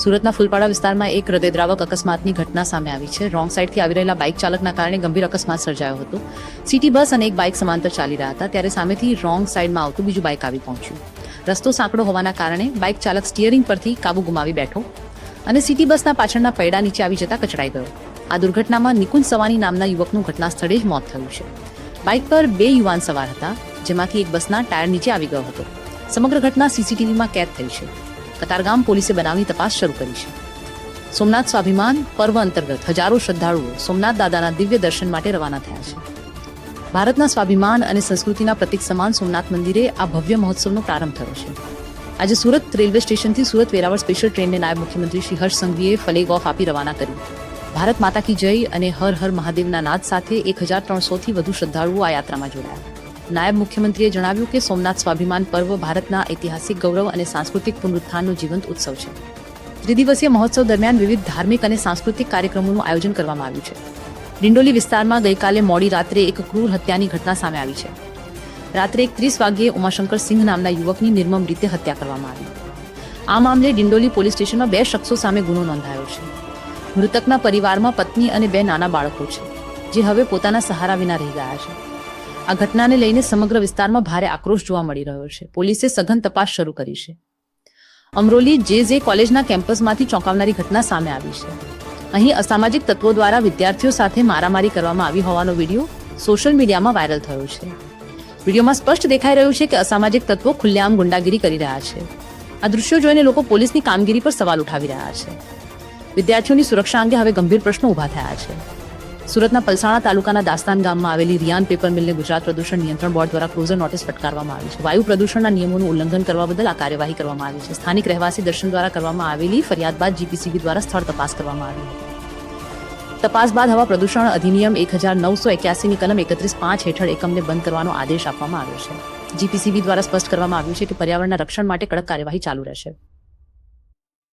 સુરતના ફૂલપાડા વિસ્તારમાં એક હૃદયદ્રાવક અકસ્માતની ઘટના સામે આવી છે. રોંગ સાઈડથી આવી રહેલા બાઇક ચાલકના કારણે ગંભીર અકસ્માત સર્જાયો હતો. સિટી બસ અને એક બાઇક સમાંતર ચાલી રહ્યા હતા ત્યારે સામેથી રોંગ સાઈડમાં આવતું બીજું બાઇક આવી પહોંચ્યું. રસ્તો સાંકડો હોવાના કારણે બાઇક ચાલક સ્ટીયરિંગ પરથી કાબુ ગુમાવી બેઠો અને સિટી બસના પાછળના પૈડા નીચે આવી જતા કચડાઈ ગયો. આ દુર્ઘટનામાં નિકુંજ સવાની નામના યુવકનું ઘટના સ્થળે જ મોત થયું છે. બાઇક પર 2 યુવાન સવાર હતા, જેમાંથી એક બસના ટાયર નીચે આવી ગયો હતો. સમગ્ર ઘટના સીસીટીવીમાં કેદ થઈ છે. કતારગામ પોલીસે બનાવની તપાસ શરૂ કરી છે. સોમનાથ સ્વાભિમાન પર્વ અંતર્ગત હજારો શ્રદ્ધાળુઓ સોમનાથ દાદાના દિવ્ય દર્શન માટે રવાના થયા છે. ભારતના સ્વાભિમાન અને સંસ્કૃતિના પ્રતીક સમાન સોમનાથ મંદિરે આ ભવ્ય મહોત્સવનો પ્રારંભ થયો છે. આજે સુરત રેલવે સ્ટેશનથી સુરત વેરાવળ સ્પેશિયલ ટ્રેનને નાયબ મુખ્યમંત્રી શ્રી હર્ષ સંઘવીએ ફ્લેગ ઓફ આપી રવાના કરી. ભારત માતા કી જય અને હર હર મહાદેવના નાદ સાથે 1300થી વધુ શ્રદ્ધાળુઓ આ યાત્રામાં જોડાયા. નાયબ મુખ્યમંત્રીએ જણાવ્યું કે સોમનાથ સ્વાભિમાન પર્વ ભારતના ઐતિહાસિક ગૌરવ અને સાંસ્કૃતિક પુનરુત્થાનનો જીવંત ઉત્સવ છે. ત્રિદિવસીય મહોત્સવ દરમિયાન વિવિધ ધાર્મિક અને સાંસ્કૃતિક કાર્યક્રમોનું આયોજન કરવામાં આવ્યું છે. ડિંડોલી વિસ્તારમાં ગઈકાલે મોડી રાત્રે એક ક્રૂર હત્યાની ઘટના સામે આવી છે. રાત્રે 1:30 વાગ્યે ઉમાશંકર સિંહ નામના યુવકની નિર્મમ રીતે હત્યા કરવામાં આવી. આ મામલે ડિંડોલી પોલીસ સ્ટેશનમાં 2 શખ્સો સામે ગુનો નોંધાયો છે. મૃતકના પરિવારમાં પત્ની અને 2 નાના બાળકો છે, જે હવે પોતાના સહારા વિના રહી ગયા છે. આ ઘટનાને લઈને સમગ્ર વિસ્તારમાં ભારે આક્રોશ જોવા મળી રહ્યો છે. પોલીસે સઘન તપાસ શરૂ કરી છે. અમરોલી જે કોલેજના કેમ્પસમાંથી ચોંકાવનારી ઘટના સામે આવી છે. અહીં અસામાજિક તત્વો દ્વારા વિદ્યાર્થીઓ સાથે મારામારી કરવામાં આવી હોવાનો વિડીયો સોશિયલ મીડિયામાં વાયરલ થયો છે. વિડીયોમાં સ્પષ્ટ દેખાઈ રહ્યું છે કે અસામાજિક તત્વો ખુલ્લેઆમ ગુંડાગીરી કરી રહ્યા છે. આ દૃશ્યો જોઈને લોકો પોલીસની કામગીરી પર સવાલ ઉઠાવી રહ્યા છે. વિદ્યાર્થીઓની સુરક્ષા અંગે હવે ગંભીર પ્રશ્નો ઊભા થયા છે. સુરતના પલસાણા તાલુકાના દાસ્તાન ગામમાં આવેલી રિયાન પેપર મિલને ગુજરાત પ્રદૂષણ નિયંત્રણ બોર્ડ દ્વારા ક્લોઝર નોટિસ ફટકારવામાં આવી છે. વાયુ પ્રદૂષણના નિયમોનું ઉલ્લંઘન કરવા બદલ આ કાર્યવાહી કરવામાં આવી છે. સ્થાનિક રહેવાસી દર્શન દ્વારા કરવામાં આવેલી ફરિયાદ બાદ જીપીસીબી દ્વારા સ્થળ તપાસ કરવામાં આવી હતી. તપાસ બાદ હવા પ્રદૂષણ અધિનિયમ 1981ની કલમ 31(5) હેઠળ એકમને બંધ કરવાનો આદેશ આપવામાં આવ્યો છે. જીપીસીબી દ્વારા સ્પષ્ટ કરવામાં આવ્યું છે કે પર્યાવરણના રક્ષણ માટે કડક કાર્યવાહી ચાલુ રહેશે.